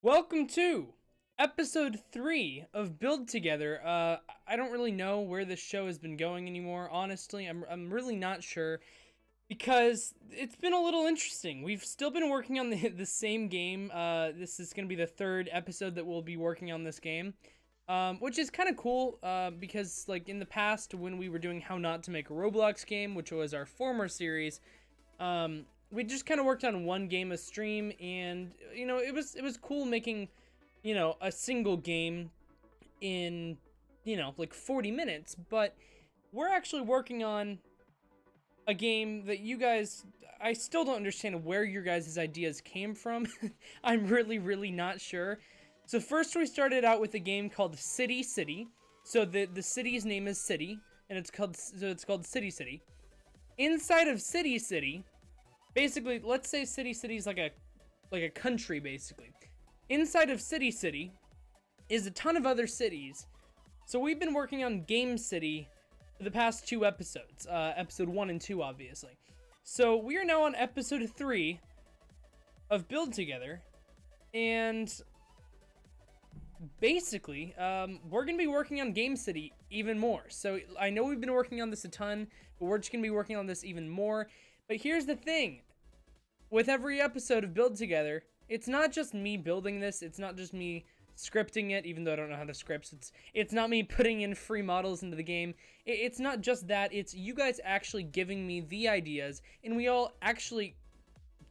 Welcome to episode 3 of Build Together. I don't really know where this show has been going anymore. Honestly, I'm really not sure because it's been a little interesting. We've still been working on the same game. This is going to be the third episode that we'll be working on this game, which is kind of cool because like in the past when we were doing How Not to Make a Roblox Game, which was our former series, we just kind of worked on one game a stream, and you know it was cool making, you know, a single game in, you know, like 40 minutes. But we're actually working on a game that you guys, I still don't understand where your guys' ideas came from. I'm really not sure. So first we started out with a game called City City. So the city's name is City, and it's called City City. Inside of City City, basically, let's say City City is like a country, basically. Inside of City City is a ton of other cities. So we've been working on Game City for the past 2 episodes. Episode 1 and 2, obviously. So we are now on episode 3 of Build Together. And basically, we're going to be working on Game City even more. So I know we've been working on this a ton, but we're just going to be working on this even more. But here's the thing. With every episode of Build Together, it's not just me building this. It's not just me scripting it, even though I don't know how to script. It's not me putting in free models into the game. It's not just that. It's you guys actually giving me the ideas, and we all actually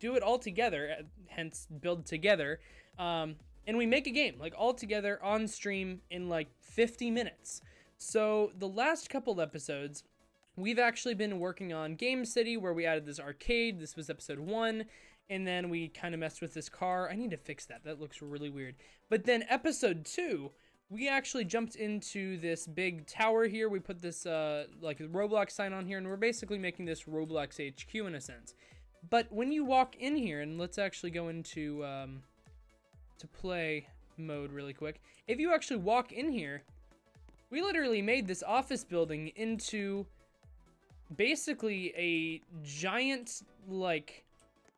do it all together, hence Build Together. And we make a game, like all together on stream in like 50 minutes. So the last couple episodes, we've actually been working on Game City, where we added this arcade. This was episode 1. And then we kind of messed with this car. I need to fix that. That looks really weird. But then episode 2, we actually jumped into this big tower here. We put this like Roblox sign on here, and we're basically making this Roblox HQ in a sense. But when you walk in here, and let's actually go into to play mode really quick. If you actually walk in here, we literally made this office building into basically a giant, like,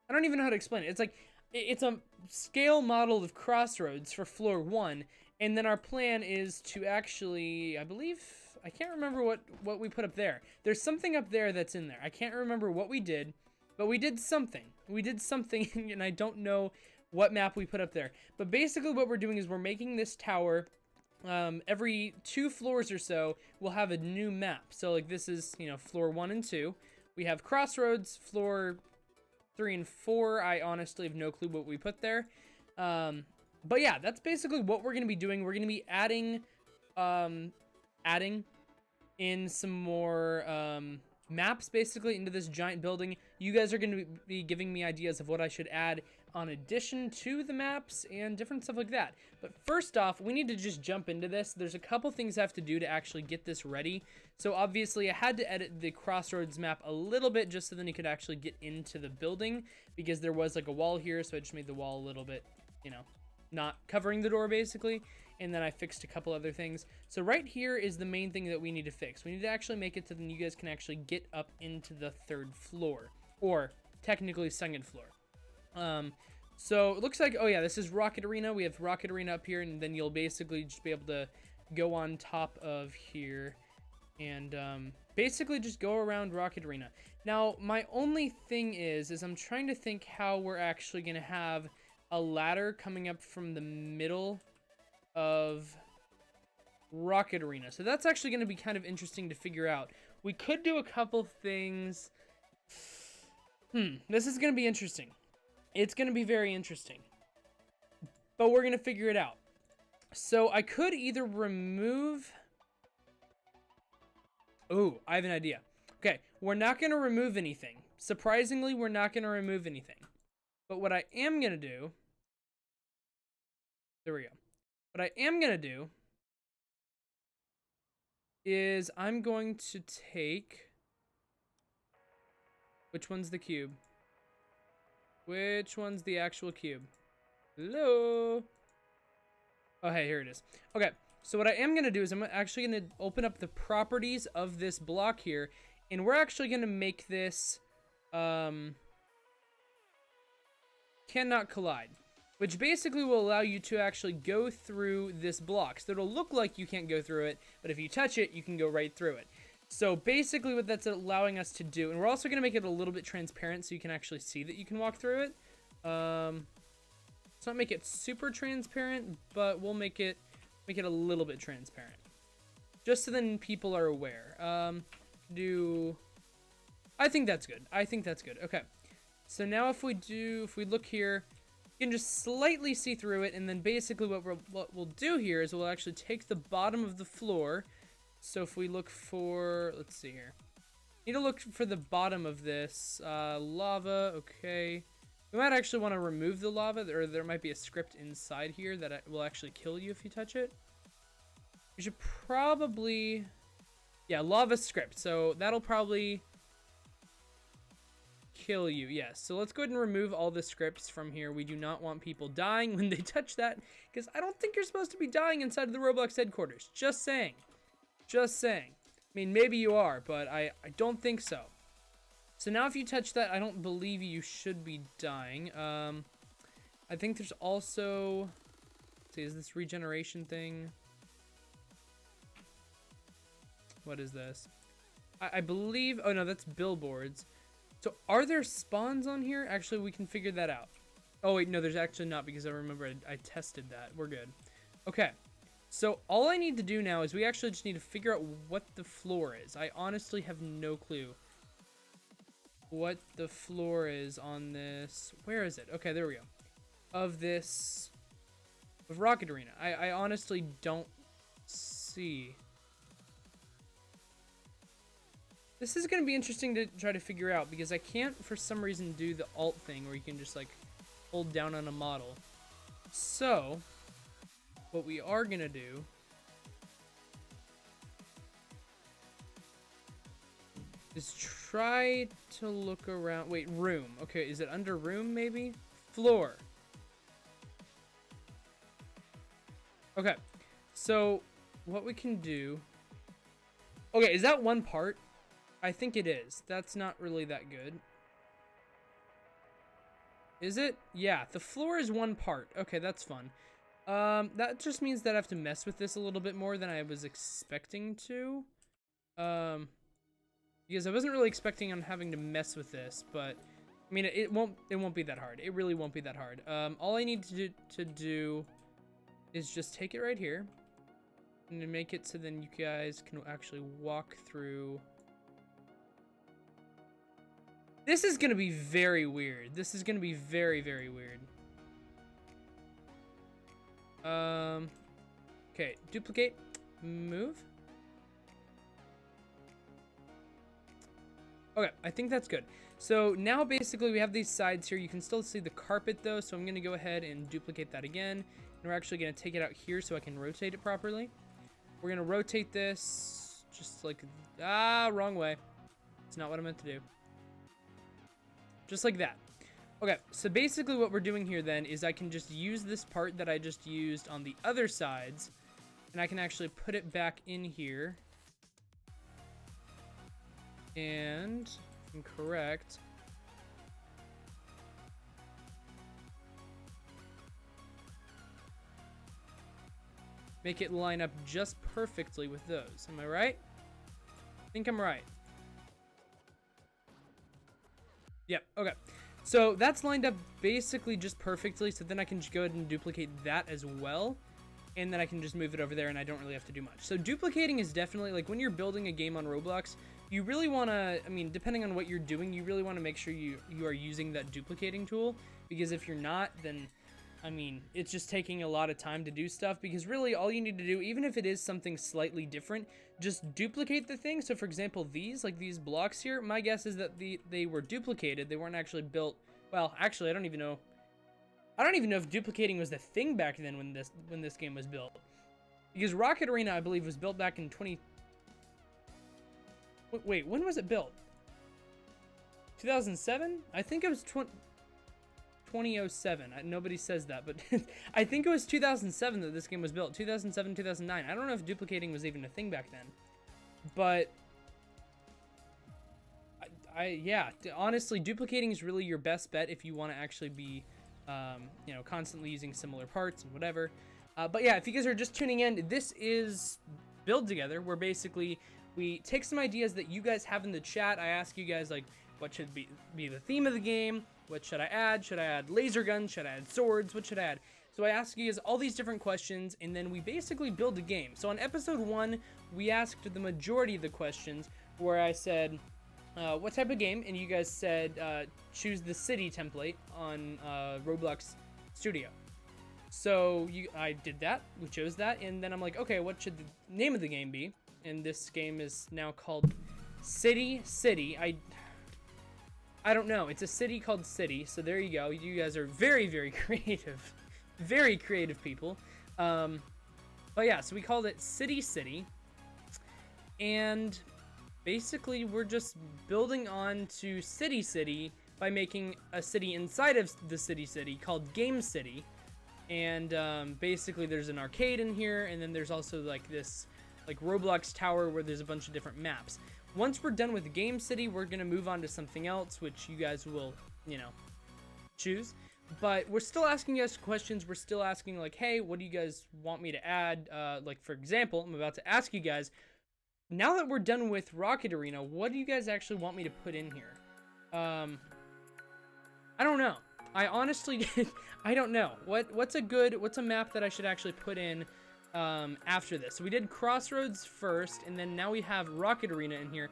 I don't even know how to explain it. It's like, it's a scale model of Crossroads for floor 1, and then our plan is to actually, I believe, I can't remember what we put up there. There's something up there that's in there. I can't remember what we did, but we did something. We did something, and I don't know what map we put up there. But basically what we're doing is we're making this tower. Every 2 floors or so, we'll have a new map. So like this is, you know, floor 1 and 2. We have Crossroads, floor 3 and 4. I honestly have no clue what we put there. But yeah, that's basically what we're going to be doing. We're going to be adding in some more maps basically into this giant building. You guys are going to be giving me ideas of what I should add on addition to the maps and different stuff like that. But first off, we need to just jump into this. There's a couple things I have to do to actually get this ready. So obviously I had to edit the Crossroads map a little bit just so then you could actually get into the building, because there was like a wall here, so I just made the wall a little bit, you know, not covering the door basically. And then I fixed a couple other things. So right here is the main thing that we need to fix. We need to actually make it so then you guys can actually get up into the 3rd floor, or technically 2nd floor. So it looks like, oh yeah, this is Rocket Arena. We have Rocket Arena up here, and then you'll basically just be able to go on top of here and basically just go around Rocket Arena. Now, my only thing is I'm trying to think how we're actually going to have a ladder coming up from the middle of Rocket Arena. So that's actually going to be kind of interesting to figure out. We could do a couple things. This is going to be interesting. It's going to be very interesting. But we're going to figure it out. So I could either remove... Oh, I have an idea. Okay, we're not going to remove anything. Surprisingly, we're not going to remove anything. But what I am going to do... There we go. What I am going to do is I'm going to take... Which one's the cube? Which one's the actual cube? Hello? Oh, hey, here it is. Okay, So what I am going to do is I'm actually going to open up the properties of this block here, and we're actually going to make this cannot collide, which basically will allow you to actually go through this block. So it'll look like you can't go through it, but if you touch it, you can go right through it. So basically what that's allowing us to do, and we're also going to make it a little bit transparent so you can actually see that you can walk through it. Let's not make it super transparent, but we'll make it a little bit transparent, just so then people are aware. I think that's good. Okay. So now if we look here, you can just slightly see through it, and then basically what we'll do here is we'll actually take the bottom of the floor. So if we look for, let's see here, need to look for the bottom of this lava. Okay, we might actually want to remove the lava, or there might be a script inside here that will actually kill you if you touch it. You should probably, yeah, lava script. So that'll probably kill you. Yes. So let's go ahead and remove all the scripts from here. We do not want people dying when they touch that, because I don't think you're supposed to be dying inside of the Roblox headquarters. Just saying. Just saying. I mean, maybe you are, but I don't think so. So now if you touch that, I don't believe you should be dying. I think there's also, let's see, is this regeneration thing? What is this? I believe, oh no, that's billboards. So are there spawns on here? Actually, we can figure that out. Oh wait, no, there's actually not, because I remember I tested that. We're good. Okay. So all I need to do now is we actually just need to figure out what the floor is. I honestly have no clue what the floor is on this. Where is it? Okay, there we go. Of this, of Rocket Arena. I honestly don't see. This is going to be interesting to try to figure out, because I can't for some reason do the alt thing where you can just like hold down on a model. So what we are going to do is try to look around. Wait, room. Okay, is it under room maybe? Floor. Okay, so what we can do. Okay, is that one part? I think it is. That's not really that good. Is it? Yeah, the floor is one part. Okay, that's fun. That just means that I have to mess with this a little bit more than I was expecting to. Because I wasn't really expecting on having to mess with this, but I mean, it won't be that hard. It really won't be that hard. All I need to do is just take it right here and make it so then you guys can actually walk through. This is gonna be very weird. This is gonna be very, very weird. Okay, duplicate, move. Okay, I think that's good. So now basically we have these sides here. You can still see the carpet though, so I'm gonna go ahead and duplicate that again. And we're actually gonna take it out here so I can rotate it properly. We're gonna rotate this just like, wrong way. It's not what I meant to do. Just like that. Okay, so basically what we're doing here then is I can just use this part that I just used on the other sides, and I can actually put it back in here. And, if I'm correct, make it line up just perfectly with those. Am I right? I think I'm right. Yep, okay. So that's lined up basically just perfectly, so then I can just go ahead and duplicate that as well, and then I can just move it over there and I don't really have to do much. So duplicating is definitely, like, when you're building a game on Roblox, you really want to, I mean, depending on what you're doing, you really want to make sure you are using that duplicating tool, because if you're not, then, I mean, it's just taking a lot of time to do stuff, because really all you need to do, even if it is something slightly different, just duplicate the thing. So for example, these blocks here, my guess is that they were duplicated. They weren't actually built. Well, actually, I don't even know if duplicating was the thing back then when this game was built, because Rocket Arena, I believe, was built back in Wait, when was it built? 2007? I think it was 2007. Nobody says that, but I think it was 2007 that this game was built. 2007, 2009. I don't know if duplicating was even a thing back then. But yeah, honestly, duplicating is really your best bet if you want to actually be, you know, constantly using similar parts and whatever. But yeah, if you guys are just tuning in, this is Build Together, where basically we take some ideas that you guys have in the chat. I ask you guys, like, what should be the theme of the game? What should I add? Should I add laser guns? Should I add swords? What should I add? So I ask you guys all these different questions, and then we basically build a game. So on episode 1, we asked the majority of the questions, where I said, what type of game? And you guys said, choose the city template on Roblox Studio. So I did that, we chose that, and then I'm like, okay, what should the name of the game be? And this game is now called City. I don't know, it's a city called City, so there you go. You guys are very, very creative. Very creative people. But yeah, so we called it City. And basically we're just building on to City by making a city inside of the City called Game City. And basically there's an arcade in here, and then there's also like this like Roblox tower where there's a bunch of different maps. Once we're done with Game City, we're gonna move on to something else, which you guys will, you know, choose. But we're still asking you guys questions. We're still asking, like, hey, what do you guys want me to add? Like, for example, I'm about to ask you guys, now that we're done with Rocket Arena, what do you guys actually want me to put in here? I don't know. I honestly, I don't know. What's a map that I should actually put in after this? So we did Crossroads first, and then now we have Rocket Arena in here.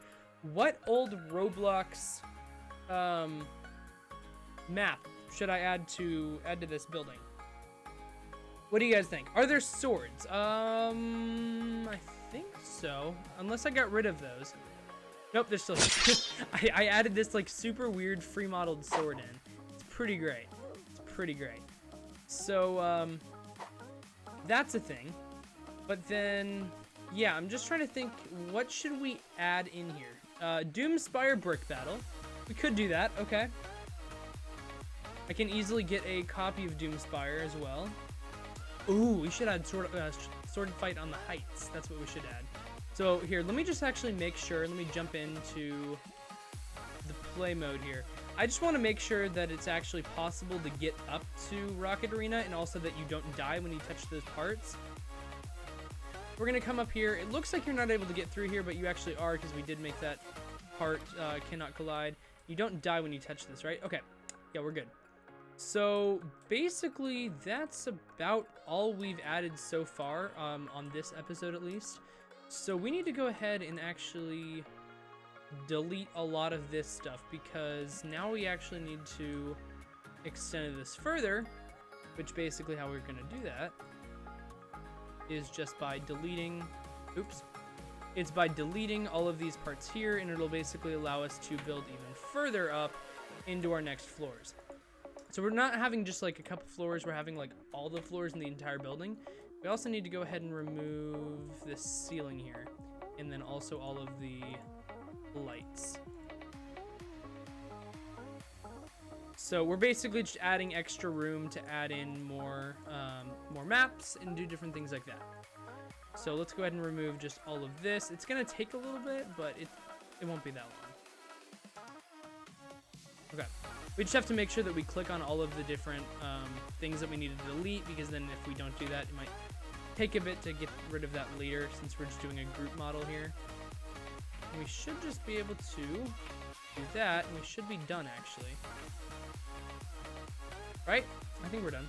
What old Roblox map should I add to this building? What do you guys think? Are there swords? I think so, unless I got rid of those. Nope, there's still I added this like super weird free modeled sword in. It's pretty great. It's pretty great. So that's a thing. But then yeah, I'm just trying to think, what should we add in here? Doomspire brick battle. We could do that. Okay. I can easily get a copy of Doomspire as well. Ooh, we should add sword fight on the heights. That's what we should add. So here, let me just actually make sure. Let me jump into the play mode here. I just want to make sure that it's actually possible to get up to Rocket Arena, and also that you don't die when you touch those parts. We're gonna come up here. It looks like you're not able to get through here, but you actually are, because we did make that part cannot collide. You don't die when you touch this, right? Okay. Yeah, we're good. So basically that's about all we've added so far on this episode, at least. So we need to go ahead and actually delete a lot of this stuff, because now we actually need to extend this further, which basically how we're going to do that is just by deleting, it's by deleting all of these parts here, and it'll basically allow us to build even further up into our next floors. So we're not having just like a couple floors, we're having like all the floors in the entire building. We also need to go ahead and remove this ceiling here, and then also all of the lights. So we're basically just adding extra room to add in more maps and do different things like that. So let's go ahead and remove just all of this. It's gonna take a little bit, but it won't be that long. Okay. We just have to make sure that we click on all of the different things that we need to delete, because then if we don't do that, it might take a bit to get rid of that later, since we're just doing a group model here. And we should just be able to do that, and we should be done, actually. Right? I think we're done.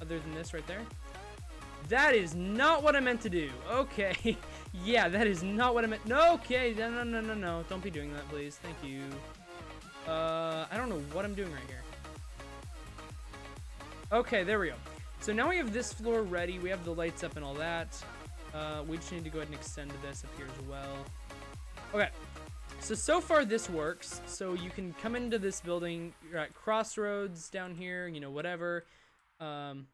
Other than this right there. That is not what I meant to do. Okay. Yeah, that is not what I meant. No, okay. No. Don't be doing that, please. Thank you. I don't know what I'm doing right here. Okay, there we go. So now we have this floor ready. We have the lights up and all that. We just need to go ahead and extend this up here as well. Okay. So far this works. So you can come into this building. You're at Crossroads down here, you know, whatever. And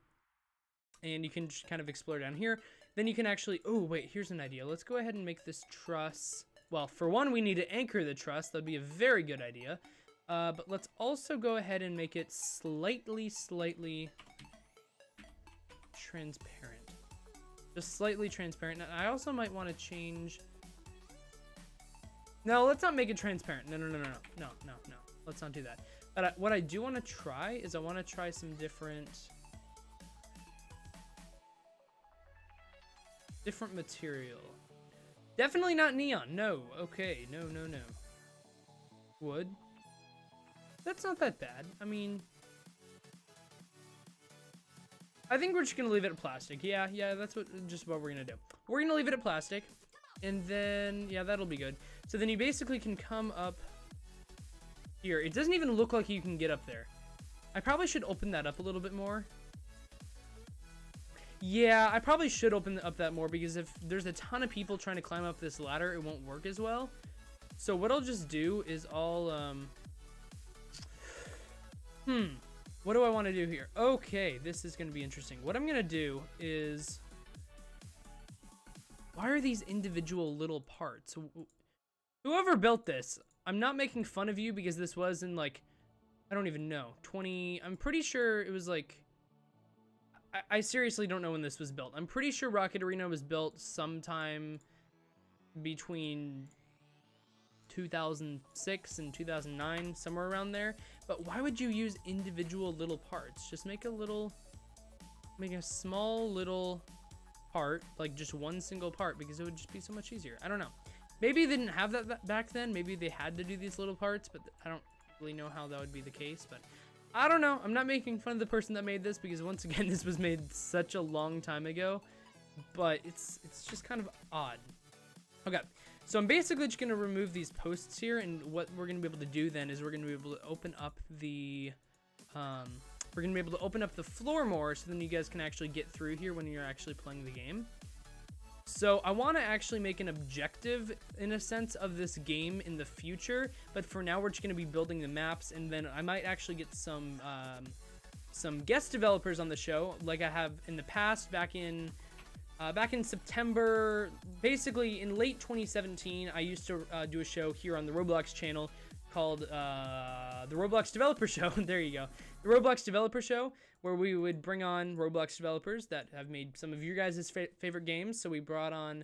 you can just kind of explore down here. Then you can actually, oh, wait, here's an idea. Let's go ahead and make this truss. Well, for one, we need to anchor the truss. That'd be a very good idea. But let's also go ahead and make it slightly transparent. Just slightly transparent. And I also might want to change... No, let's not make it transparent. No. Let's not do that. But what I do want to try is I want to try some different material. Definitely not neon. No. Okay. No. Wood. That's not that bad. I mean, I think we're just gonna leave it at plastic. Yeah, that's just what we're gonna do. We're gonna leave it at plastic, and then yeah, that'll be good. So then you basically can come up here. It doesn't even look like you can get up there. I probably should open that up a little bit more. Yeah, I probably should open up that more, because if there's a ton of people trying to climb up this ladder, it won't work as well. So what I'll just do is I'll what do I want to do here? Okay, this is going to be interesting. What I'm going to do is... Why are these individual little parts? Whoever built this, I'm not making fun of you, because this was in, like, I don't even know, 20... I'm pretty sure it was, like... I seriously don't know when this was built. I'm pretty sure Rocket Arena was built sometime between 2006 and 2009, somewhere around there. But why would you use individual little parts? Just make a small little part, like just one single part, because it would just be so much easier. I don't know. Maybe they didn't have that back then. Maybe they had to do these little parts, but I don't really know how that would be the case. But I don't know. I'm not making fun of the person that made this, because once again, this was made such a long time ago. But it's just kind of odd. Okay. So I'm basically just going to remove these posts here, and what we're going to be able to do then is we're going to be able to open up the floor more, so then you guys can actually get through here when you're actually playing the game. So I want to actually make an objective, in a sense, of this game in the future, but for now we're just going to be building the maps, and then I might actually get some guest developers on the show, like I have in the past, back in September, basically in late 2017, I used to do a show here on the Roblox channel called the Roblox Developer Show. There you go. The Roblox Developer Show, where we would bring on Roblox developers that have made some of your guys' favorite games. So we brought on,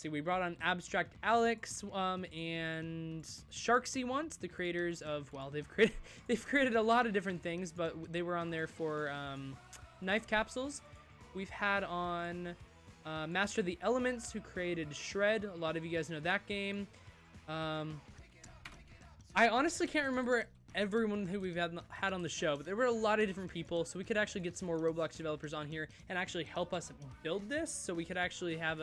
we brought on Abstract Alex and Sharksy once, the creators of, well, they've created a lot of different things, but they were on there for Knife Capsules. We've had on Master the Elements, who created Shred. A lot of you guys know that game. I honestly can't remember everyone who we've had on the show, but there were a lot of different people, so we could actually get some more Roblox developers on here and actually help us build this, so we could actually have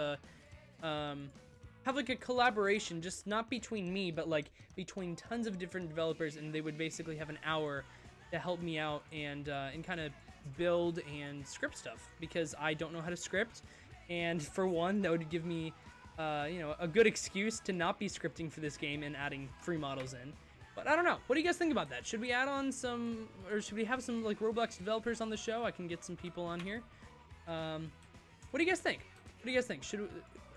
like a collaboration, just not between me, but like between tons of different developers, and they would basically have an hour to help me out and kind of build and script stuff, because I don't know how to script, and for one, that would give me a good excuse to not be scripting for this game and adding free models in. But I don't know. What do you guys think about that? Should we add on some, or should we have some like Roblox developers on the show? I can get some people on here. What do you guys think? What do you guys think?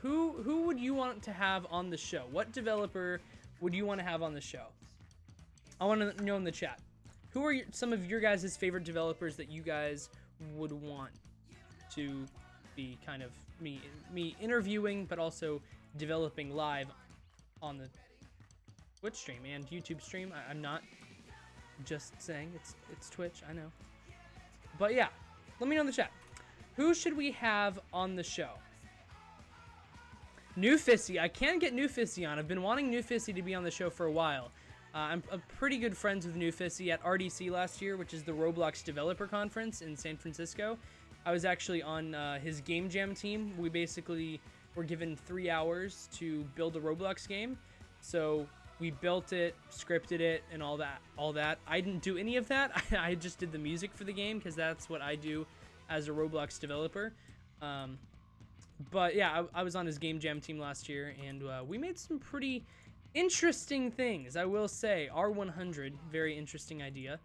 Who would you want to have on the show? What developer would you want to have on the show? I want to know in the chat. Who are some of your guys' favorite developers that you guys would want to be kind of me interviewing, but also developing live on the Twitch stream and YouTube stream? I'm not just saying, it's Twitch, I know. But yeah, let me know in the chat. Who should we have on the show? New Fissy. I can get New Fissy on. I've been wanting New Fissy to be on the show for a while. I'm pretty good friends with New Fissy at RDC last year, which is the Roblox Developer Conference in San Francisco. I was actually on his Game Jam team. We basically were given 3 hours to build a Roblox game. So we built it, scripted it, and all that. I didn't do any of that. I just did the music for the game, because that's what I do as a Roblox developer. But yeah, I was on his Game Jam team last year, and we made some pretty interesting things, I will say. R100, very interesting idea.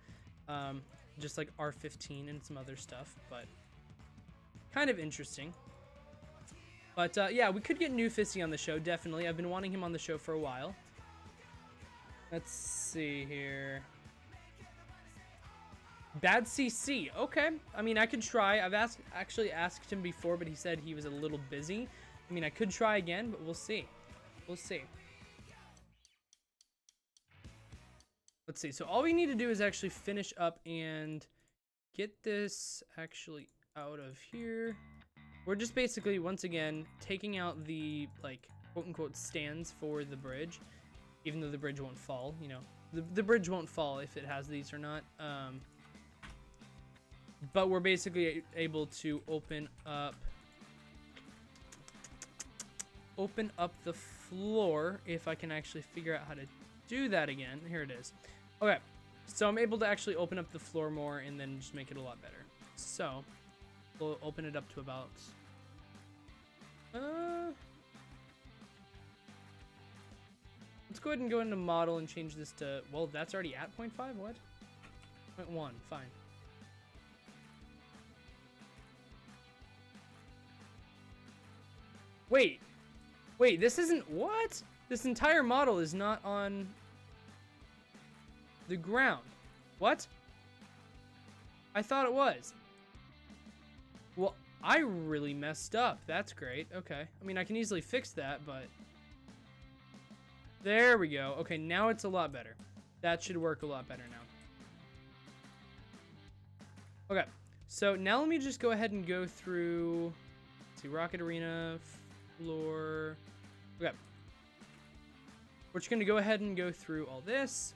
Just like R15 and some other stuff, but kind of interesting. But yeah, we could get New Fissy on the show, definitely. I've been wanting him on the show for a while. Let's see here. Bad CC. Okay. I mean, I could try. I've actually asked him before, but he said he was a little busy. I mean, I could try again, but we'll see. We'll see. Let's see. So all we need to do is actually finish up and get this actually out of here. We're just basically, once again, taking out the, like, quote-unquote stands for the bridge. Even though the bridge won't fall, you know. The bridge won't fall if it has these or not. But we're basically able to open up the floor, if I can actually figure out how to do that again. Here it is. Okay, so I'm able to actually open up the floor more and then just make it a lot better. So we'll open it up to about let's go ahead and go into model and change this to, well, that's already at 0.5. What? 0.1. Fine. Wait, this isn't, what? This entire model is not on the ground. What? I thought it was. Well, I really messed up. That's great. Okay. I mean, I can easily fix that, but there we go. Okay, now it's a lot better. That should work a lot better now. Okay, so now let me just go ahead and go through, let's see, Rocket Arena, floor. Okay. We're just going to go ahead and go through all this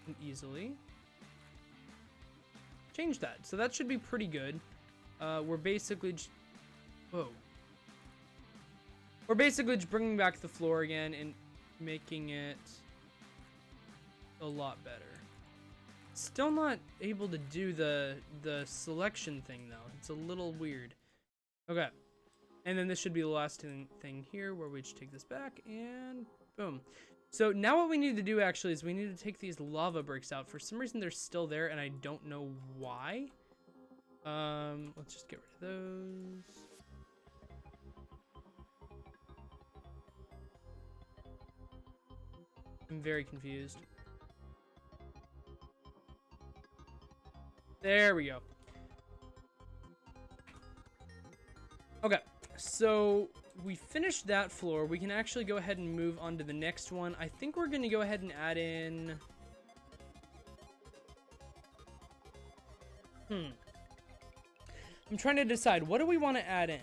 and easily change that. So that should be pretty good. We're basically just, whoa. We're basically just bringing back the floor again and making it a lot better. Still not able to do the selection thing though. It's a little weird. Okay. And then this should be the last thing here where we just take this back and boom. So now what we need to do actually is we need to take these lava bricks out. For some reason they're still there and I don't know why. Let's just get rid of those. I'm very confused. There we go. Okay, so we finished that floor. We can actually go ahead and move on to the next one. I think we're going to go ahead and add in... I'm trying to decide, what do we want to add in?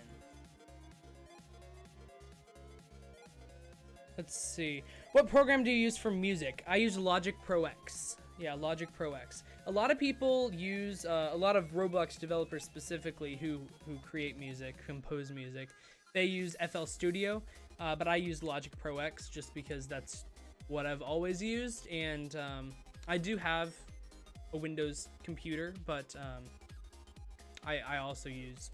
Let's see. What program do you use for music? I use Logic Pro X. Yeah, Logic Pro X. A lot of people use, a lot of Roblox developers specifically who create music, compose music, they use FL Studio, but I use Logic Pro X just because that's what I've always used, and I do have a Windows computer, but I also use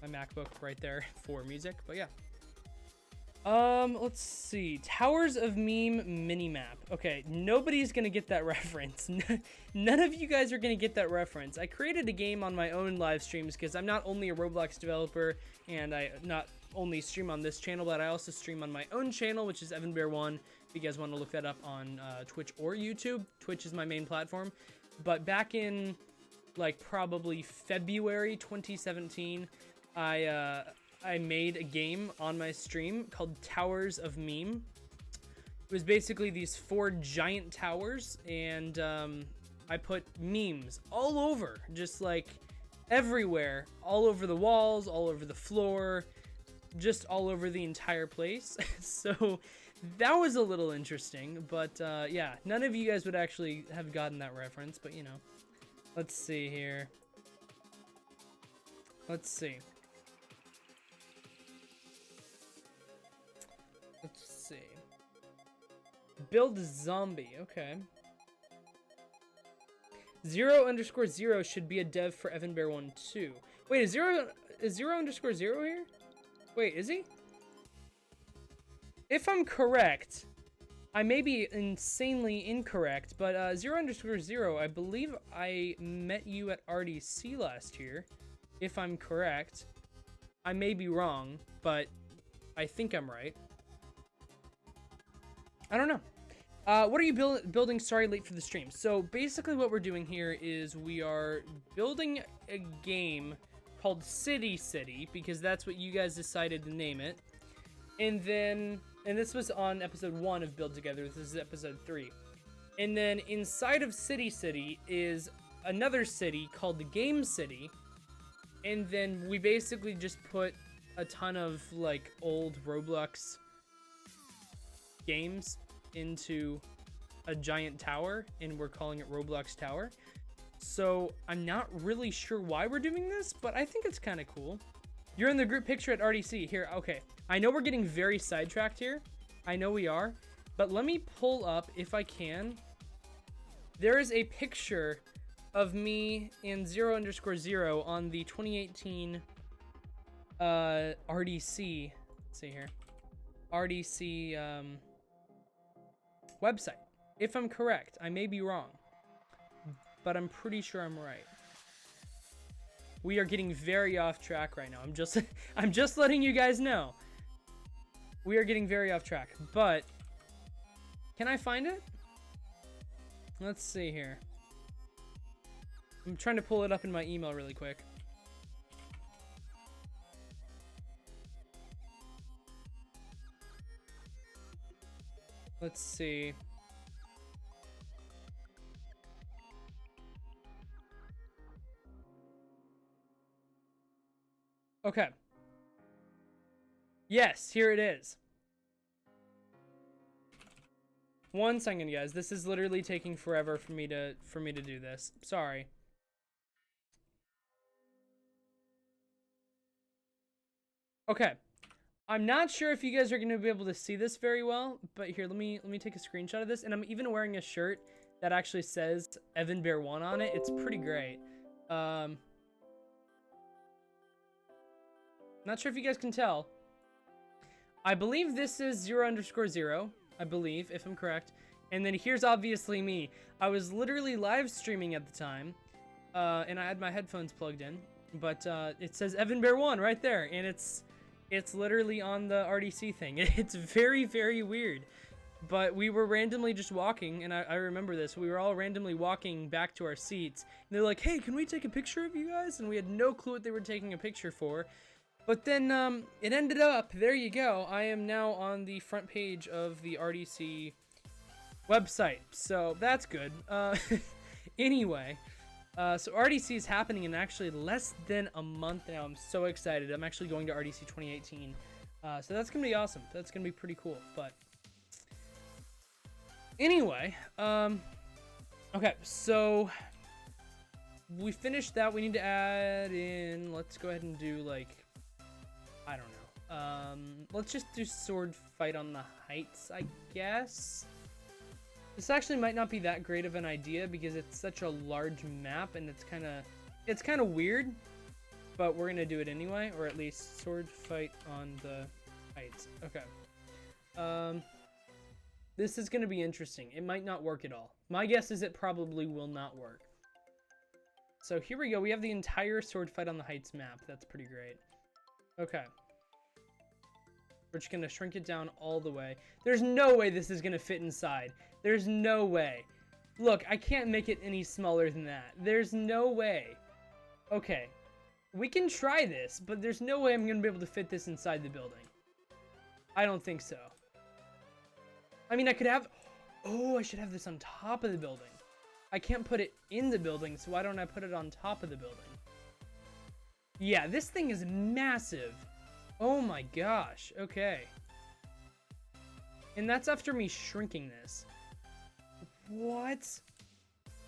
my MacBook right there for music, but yeah. Let's see. Towers of Meme minimap. Okay, nobody's gonna get that reference. None of you guys are gonna get that reference. I created a game on my own live streams because I'm not only a Roblox developer and I not only stream on this channel, but I also stream on my own channel, which is Evanbear1. If you guys want to look that up on Twitch or YouTube. Twitch is my main platform. But back in like probably February 2017, I made a game on my stream called Towers of Meme. It was basically these 4 giant towers, and I put memes all over, just like everywhere, all over the walls, all over the floor, just all over the entire place. So that was a little interesting, but yeah, none of you guys would actually have gotten that reference, but you know. Let's see here. Let's see. Let's see. Build zombie. Okay. 0_0 should be a dev for Evanbear1 too. Wait, is 0_0 here? Wait, is he? If I'm correct, I may be insanely incorrect, but 0_0, I believe I met you at RDC last year. If I'm correct, I may be wrong, but I think I'm right. I don't know. What are you building? Sorry, late for the stream. So basically what we're doing here is we are building a game called City because that's what you guys decided to name it. And this was on episode 1 of Build Together. This is episode 3. And then inside of City is another city called the Game City. And then we basically just put a ton of like old Roblox games into a giant tower, and we're calling it Roblox Tower. So I'm not really sure why we're doing this, but I think it's kind of cool. You're in the group picture at RDC. Here, okay. I know we're getting very sidetracked here. I know we are. But let me pull up, if I can. There is a picture of me and 0_0 on the 2018 RDC. Let's see here. RDC website. If I'm correct. I may be wrong. But I'm pretty sure I'm right. We are getting very off track right now. I'm just letting you guys know. We are getting very off track. But can I find it? Let's see here. I'm trying to pull it up in my email really quick. Let's see. Okay. Yes, here it is. One second, guys. This is literally taking forever for me to do this. Sorry. Okay. I'm not sure if you guys are going to be able to see this very well, but here, let me take a screenshot of this. And I'm even wearing a shirt that actually says Evanbear1 on it. It's pretty great. Not sure if you guys can tell. I believe this is 0_0. I believe, if I'm correct. And then here's obviously me. I was literally live streaming at the time, and I had my headphones plugged in. But it says Evanbear1 right there, and it's literally on the RDC thing. It's very, very weird. But we were randomly just walking, and I remember this. We were all randomly walking back to our seats. And they're like, hey, can we take a picture of you guys? And we had no clue what they were taking a picture for. But then it ended up, there you go. I am now on the front page of the RDC website. So that's good. Anyway, so RDC is happening in actually less than a month now. I'm so excited. I'm actually going to RDC 2018. So that's going to be awesome. That's going to be pretty cool. But anyway, okay, so we finished that. We need to add in, let's go ahead and do like, I don't know. Let's just do sword fight on the heights, I guess. This actually might not be that great of an idea because it's such a large map and it's kind of weird, but we're gonna do it anyway, or at least sword fight on the heights. Okay. This is gonna be interesting. It might not work at all. My guess is it probably will not work. So here we go. We have the entire sword fight on the heights map. That's pretty great. Okay. We're just going to shrink it down all the way. There's no way this is going to fit inside. There's no way. Look, I can't make it any smaller than that. There's no way. Okay. We can try this, but there's no way I'm going to be able to fit this inside the building. I don't think so. I mean, I could have... Oh, I should have this on top of the building. I can't put it in the building, so why don't I put it on top of the building? Yeah, this thing is massive. Oh my gosh. Okay. And that's after me shrinking this. What?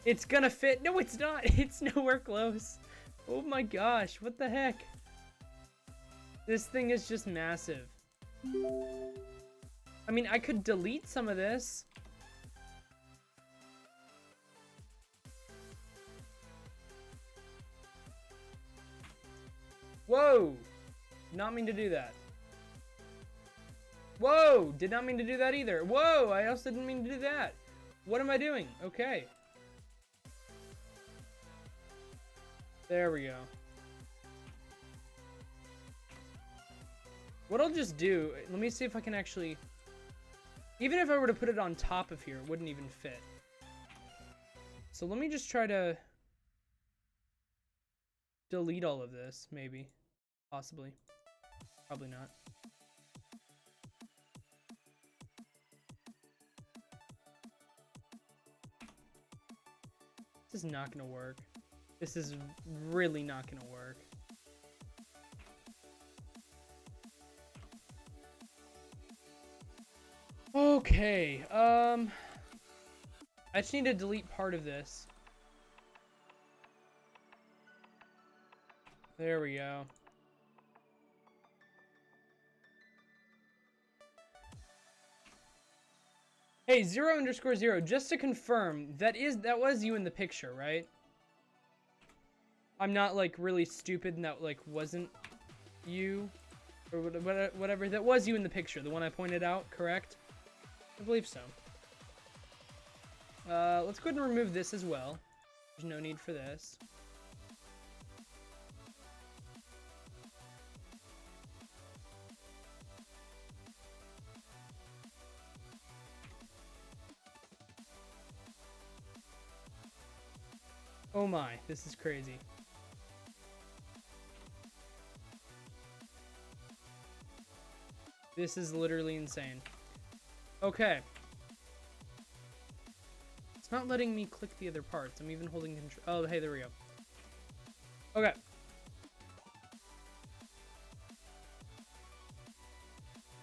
It's gonna fit. No, it's not. It's nowhere close. Oh my gosh. What the heck? This thing is just massive. I mean, I could delete some of this. Whoa! Not mean to do that. Whoa! Did not mean to do that either. Whoa! I also didn't mean to do that. What am I doing? Okay. There we go. What I'll just do, let me see if I can actually... Even if I were to put it on top of here, it wouldn't even fit. So let me just try to delete all of this, maybe. Possibly. Probably not. This is not gonna work. This is really not gonna work. Okay, I just need to delete part of this. There we go. Hey, 0_0, just to confirm, that was you in the picture, right? I'm not, like, really stupid and that, like, wasn't you? Or whatever, that was you in the picture, the one I pointed out, correct? I believe so. Let's go ahead and remove this as well. There's no need for this. Oh my, this is crazy. This is literally insane. Okay. It's not letting me click the other parts. I'm even holding control. Oh, hey, there we go. Okay.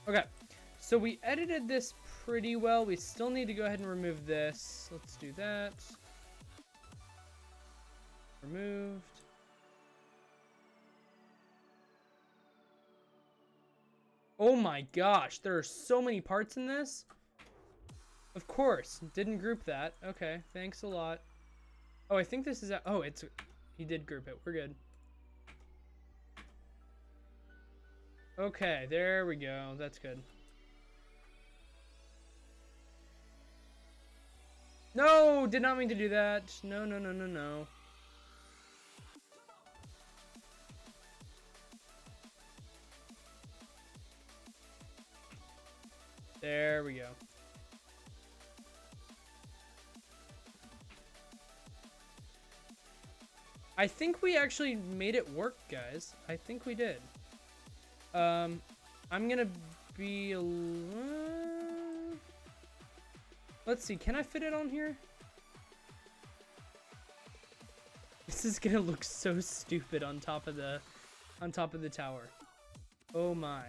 Okay. So we edited this pretty well. We still need to go ahead and remove this. Let's do that. Removed. Oh my gosh, there are so many parts in this. Of course, didn't group that. Okay, thanks a lot. Oh, I think this is oh, he did group it. We're good. Okay, there we go. That's good. No, did not mean to do that. No, no, no, no, no. There we go. I think we actually made it work, guys. I think we did. I'm gonna be let's see, can I fit it on here? This is gonna look so stupid on top of the tower. Oh my.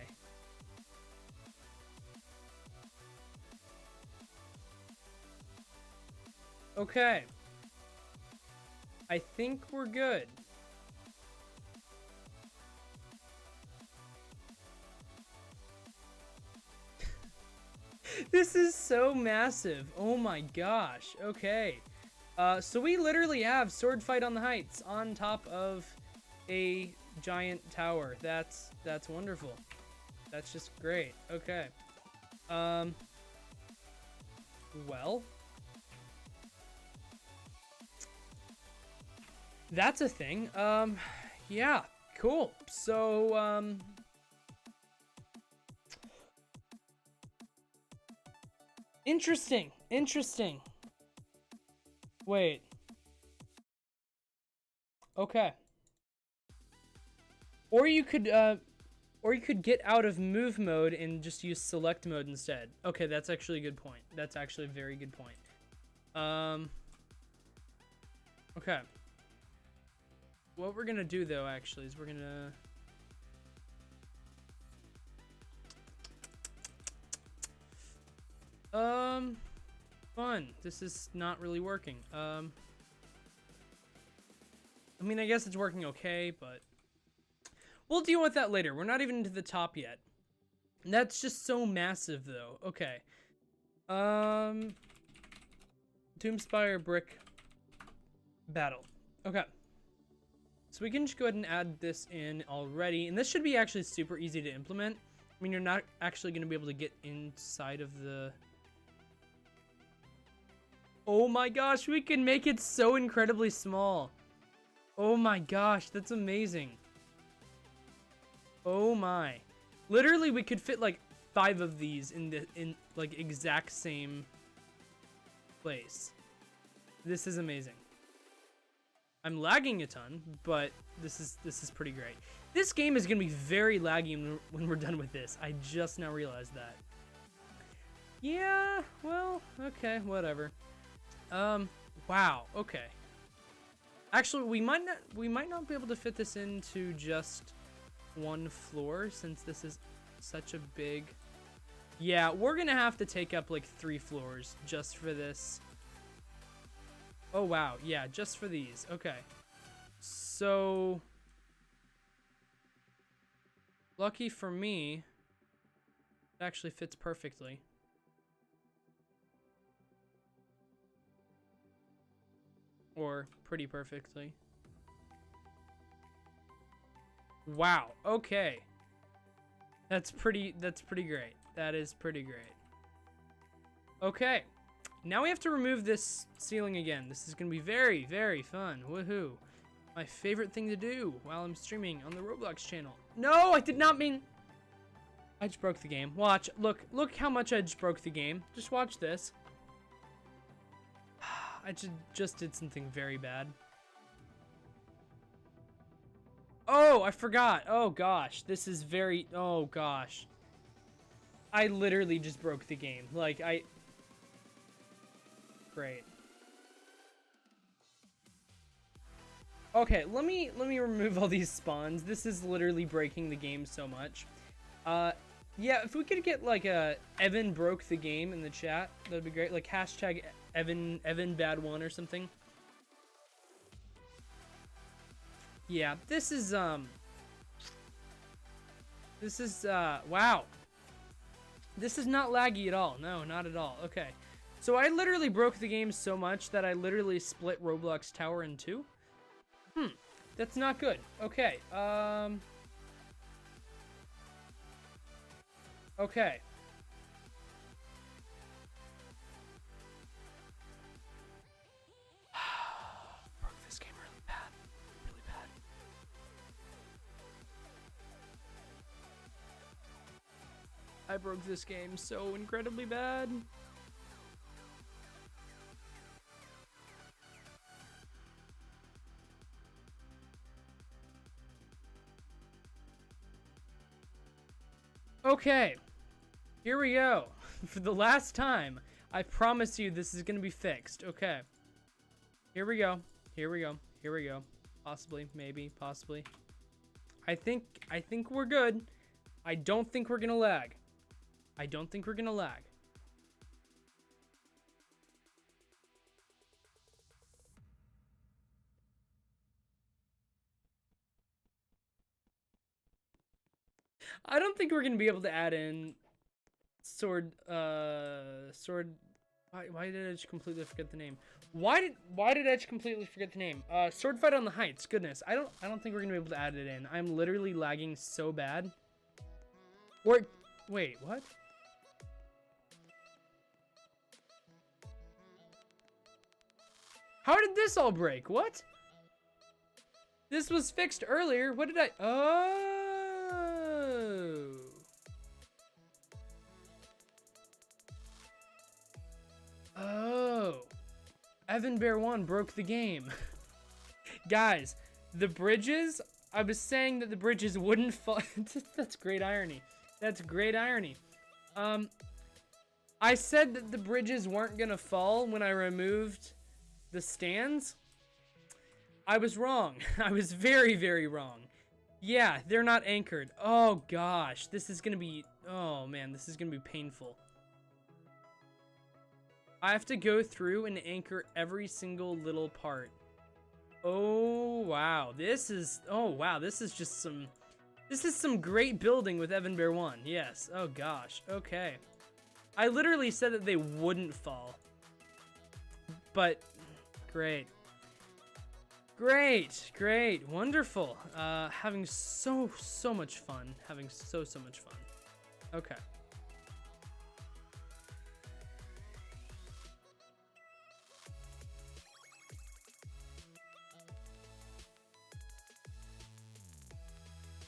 Okay. I think we're good. This is so massive. Oh my gosh. Okay. So we literally have sword fight on the heights on top of a giant tower. That's wonderful. That's just great. Okay. Well, that's a thing. Yeah, cool. So, interesting. Wait. Okay. Or you could get out of move mode and just use select mode instead. Okay, that's actually a good point. That's actually a very good point. Okay. What we're gonna do though, actually, is we're gonna fun. This is not really working. I mean, I guess it's working okay, but we'll deal with that later. We're not even to the top yet. That's just so massive, though. Okay. Doomspire brick battle. Okay. So we can just go ahead and add this in already. And this should be actually super easy to implement. I mean, you're not actually going to be able to get inside of the... Oh my gosh, we can make it so incredibly small. Oh my gosh, that's amazing. Oh my. Literally, we could fit like 5 of these in like exact same place. This is amazing. I'm lagging a ton, but this is pretty great. This game is gonna be very laggy when we're done with this. I just now realized that. Yeah, well, okay, whatever. Wow, okay. Actually, we might not be able to fit this into just one floor since this is such a big. Yeah, we're gonna have to take up like 3 floors just for this. Oh wow, yeah, just for these. Okay. So lucky for me, it actually fits perfectly. Or pretty perfectly. Wow, okay. That's pretty great. That is pretty great. Okay. Now we have to remove this ceiling again. This is gonna be very, very fun. Woohoo. My favorite thing to do while I'm streaming on the Roblox channel. No, I did not mean... I just broke the game. Watch. Look how much I just broke the game. Just watch this. I just did something very bad. Oh, I forgot. Oh, gosh. This is very... Oh, gosh. I literally just broke the game. Like, Great. Okay, let me remove all these spawns. This is literally breaking the game so much. Yeah, if we could get, like, a Evan broke the game in the chat, that'd be great. Like, hashtag Evanbear1 or something. Yeah, this is, wow. This is not laggy at all. No, not at all. Okay. So I literally broke the game so much that I literally split Roblox Tower in 2. That's not good. Okay, okay. Broke this game really bad. Really bad. I broke this game so incredibly bad. Okay, here we go. For the last time, I promise you this is gonna be fixed. Okay, here we go. Here we go. Here we go. Possibly, maybe, possibly. I think we're good. I don't think we're gonna lag. I don't think we're gonna lag. I don't think we're gonna be able to add in sword. Why did Edge completely forget the name? Why did Edge completely forget the name? Sword fight on the heights. Goodness, I don't think we're gonna be able to add it in. I'm literally lagging so bad. Or wait, what? How did this all break? What? This was fixed earlier. What did I? Oh. Oh. Evanbear1 broke the game. Guys, the bridges, I was saying that the bridges wouldn't fall. That's great irony. That's great irony. I said that the bridges weren't gonna fall when I removed the stands. I was wrong. I was very, very wrong. Yeah, they're not anchored. Oh gosh, this is gonna be, oh man, this is gonna be painful. I have to go through and anchor every single little part. Oh wow, this is just some, this is some great building with Evanbear1. Yes, oh gosh, okay. I literally said that they wouldn't fall. But, great. Great, great, wonderful. Having so much fun. Having so much fun. Okay.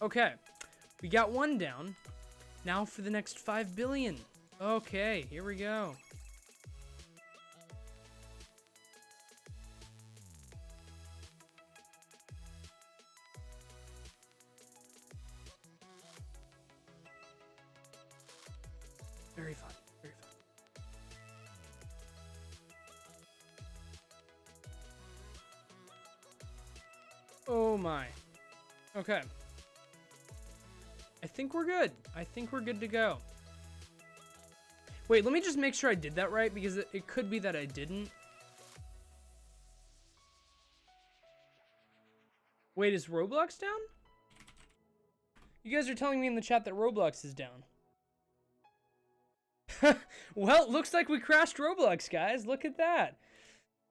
Okay, we got one down. Now for the next 5 billion. Okay, here we go. Very fun, very fun. Oh my. Okay. I think we're good. I think we're good to go. Wait, let me just make sure I did that right, because it could be that I didn't. Wait, is Roblox down? You guys are telling me in the chat that Roblox is down. Well, looks like we crashed Roblox, guys. Look at that.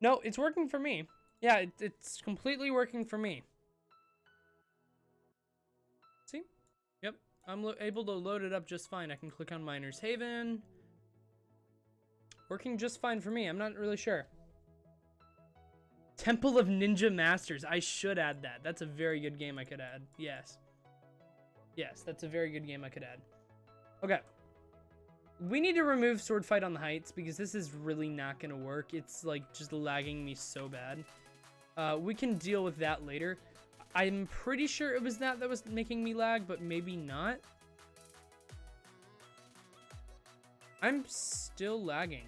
No, it's working for me. Yeah, it's completely working for me. See? Yep, I'm able to load it up just fine. I can click on Miner's Haven. Working just fine for me. I'm not really sure. Temple of Ninja Masters. I should add that. That's a very good game I could add. Yes. Yes, that's a very good game I could add. Okay. We need to remove Sword Fight on the Heights because this is really not going to work. It's like just lagging me so bad. We can deal with that later. I'm pretty sure it was that was making me lag, but maybe not. I'm still lagging.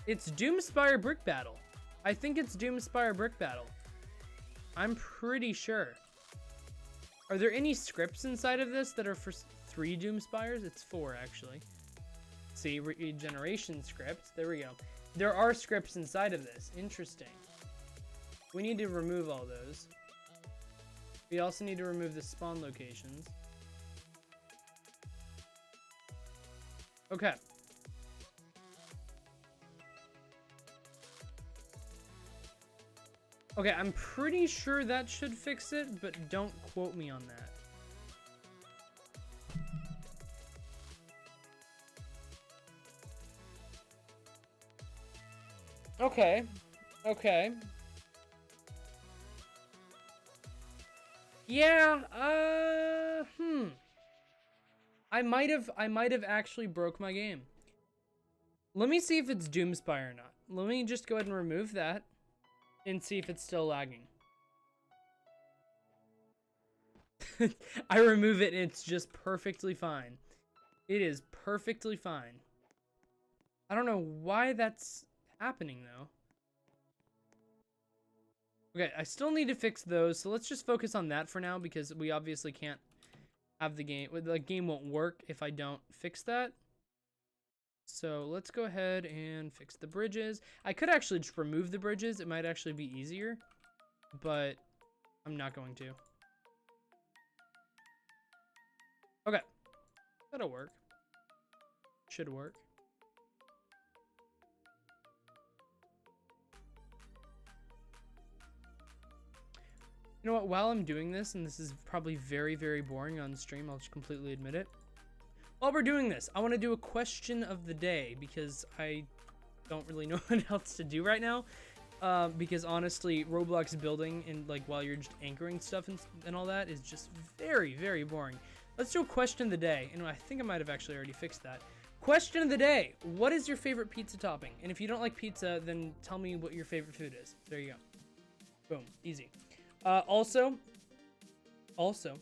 It's Doomspire Brick Battle. I think it's Doomspire Brick Battle. I'm pretty sure. Are there any scripts inside of this that are for 3 Doomspires? It's 4, actually. See, regeneration scripts. There we go. There are scripts inside of this. Interesting. We need to remove all those. We also need to remove the spawn locations. Okay. Okay, I'm pretty sure that should fix it, but don't quote me on that. Okay. Okay. Yeah, I might have actually broke my game. Let me see if it's Doomspire or not. Let me just go ahead and remove that and see if it's still lagging. I remove it and it's just perfectly fine. It is perfectly fine. I don't know why that's happening though. Okay, I still need to fix those, so let's just focus on that for now because we obviously can't have the game. The game won't work if I don't fix that. So let's go ahead and fix the bridges. I could actually just remove the bridges. It might actually be easier, but I'm not going to. Okay, that'll work. Should work. You know what, while I'm doing this, and this is probably very, very boring on stream, I'll just completely admit it. While we're doing this, I want to do a question of the day because I don't really know what else to do right now. Because honestly, Roblox building and like while you're just anchoring stuff and all that is just very, very boring. Let's do a question of the day. And I think I might have actually already fixed that. Question of the day. What is your favorite pizza topping? And if you don't like pizza, then tell me what your favorite food is. There you go. Boom. Easy. Also,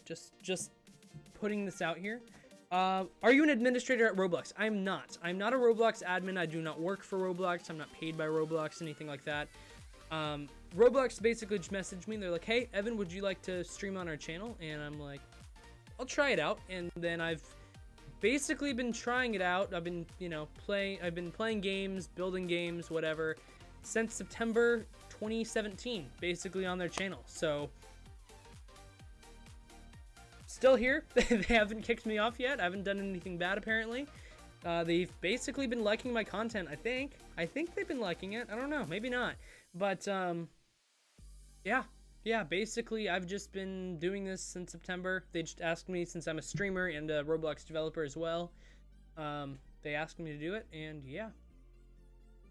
just putting this out here. Are you an administrator at Roblox? I'm not. I'm not a Roblox admin. I do not work for Roblox. I'm not paid by Roblox, anything like that. Roblox basically just messaged me. They're like, hey, Evan, would you like to stream on our channel? And I'm like, I'll try it out. And then I've basically been trying it out. I've been, I've been playing games, building games, whatever, since September 2017, basically on their channel. So still here. They haven't kicked me off yet. I haven't done anything bad apparently. They've basically been liking my content. I think they've been liking it. I don't know, maybe not, but yeah, basically I've just been doing this since September. They just asked me, since I'm a streamer and a Roblox developer as well, they asked me to do it, and yeah,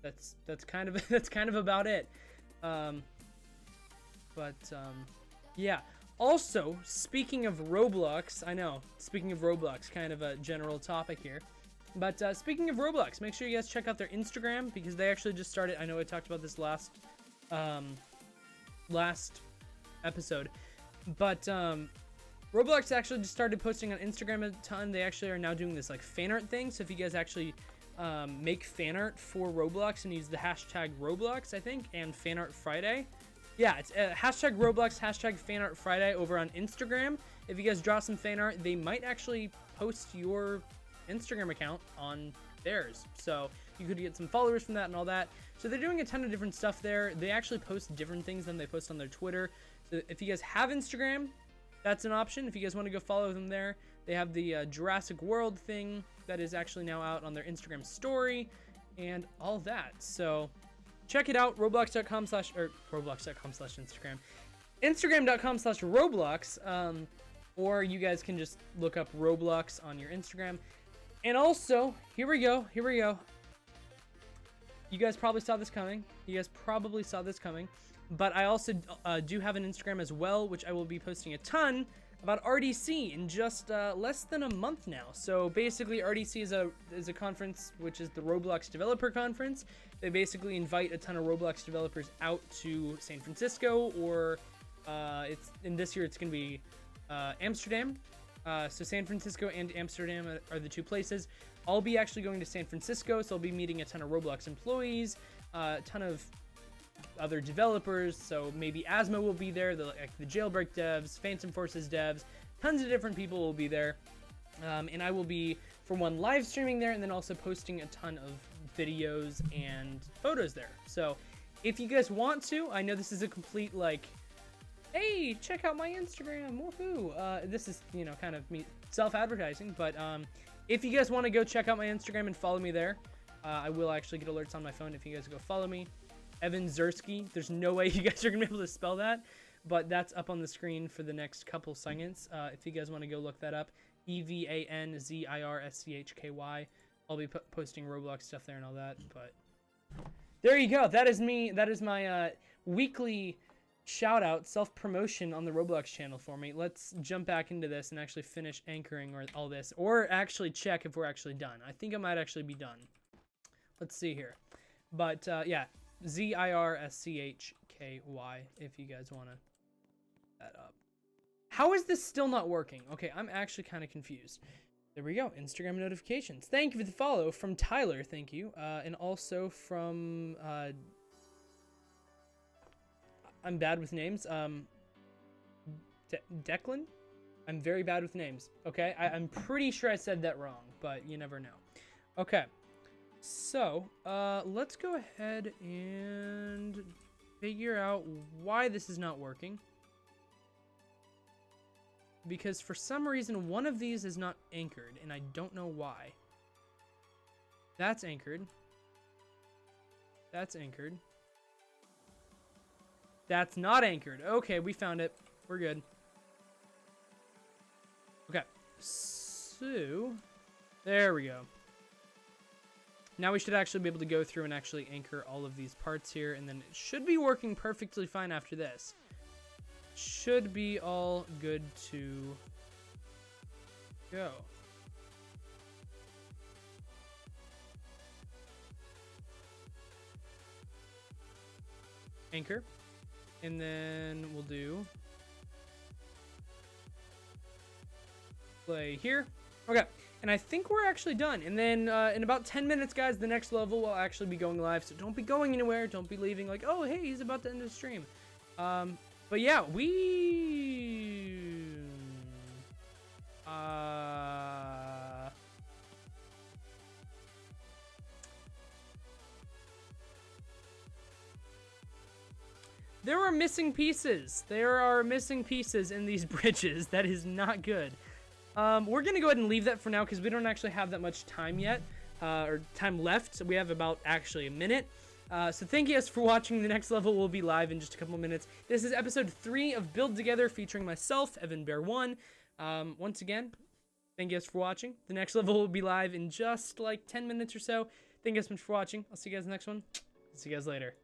that's kind of about it. Yeah, Also, speaking of Roblox, I know, speaking of Roblox, kind of a general topic here. But speaking of Roblox, make sure you guys check out their Instagram because they actually just started. I know I talked about this last episode, but Roblox actually just started posting on Instagram a ton. They actually are now doing this like fan art thing. So if you guys actually make fan art for Roblox and use the hashtag Roblox, I think, and Fan Art Friday. Yeah, it's hashtag Roblox, hashtag Fan Art Friday over on Instagram. If you guys draw some fan art, they might actually post your Instagram account on theirs. So you could get some followers from that and all that. So they're doing a ton of different stuff there. They actually post different things than they post on their Twitter. So if you guys have Instagram, that's an option. If you guys want to go follow them there, they have the Jurassic World thing that is actually now out on their Instagram story and all that. So check it out, Roblox.com/Instagram, Instagram.com/Roblox, or you guys can just look up Roblox on your Instagram. And also, here we go. You guys probably saw this coming. But I also do have an Instagram as well, which I will be posting a ton about RDC in just less than a month now. So basically, RDC is a conference, which is the Roblox Developer Conference. They basically invite a ton of Roblox developers out to San Francisco, or in this year it's going to be Amsterdam. So San Francisco and Amsterdam are the two places. I'll be actually going to San Francisco, so I'll be meeting a ton of Roblox employees, a ton of other developers. So maybe Asmo will be there, the Jailbreak devs, Phantom Forces devs, tons of different people will be there. And I will be, for one, live streaming there, and then also posting a ton of videos and photos there. So if you guys want to, I know this is a complete like, hey, check out my Instagram, woohoo. This is, kind of me self-advertising, but if you guys want to go check out my Instagram and follow me there, I will actually get alerts on my phone if you guys go follow me. Evan Zersky. There's no way you guys are going to be able to spell that, but that's up on the screen for the next couple seconds. If you guys want to go look that up, EvanZirschky. I'll be posting Roblox stuff there and all that, but there you go. That is me. That is my weekly shout out, self-promotion on the Roblox channel for me. Let's jump back into this and actually finish anchoring or all this, or actually check if we're actually done. I think I might actually be done. Let's see here. But yeah, Zirschky if you guys want to that up. How is this still not working? Okay, I'm actually kind of confused. There we go. Instagram notifications. Thank you for the follow from Tyler. Thank you. And also from I'm bad with names. Declan? I'm very bad with names. Okay, I'm pretty sure I said that wrong, but you never know. Okay, so let's go ahead and figure out why this is not working. Because for some reason, one of these is not anchored, and I don't know why. That's anchored. That's anchored. That's not anchored. Okay, we found it. We're good. Okay, so there we go. Now we should actually be able to go through and actually anchor all of these parts here, and then it should be working perfectly fine after this. Should be all good to go. Anchor. And then we'll do play here. Okay. And I think we're actually done. And then in about 10 minutes, guys, the next level will actually be going live. So don't be going anywhere. Don't be leaving like, oh, hey, he's about to end the stream. But yeah, there are missing pieces. There are missing pieces in these bridges. That is not good. We're going to go ahead and leave that for now because we don't actually have that much time yet, or time left. So we have about actually a minute. So thank you guys for watching. The next level will be live in just a couple of minutes. This is episode 3 of Build Together featuring myself, Evanbear1. Once again, thank you guys for watching. The next level will be live in just like 10 minutes or so. Thank you guys so much for watching. I'll see you guys in the next one. See you guys later.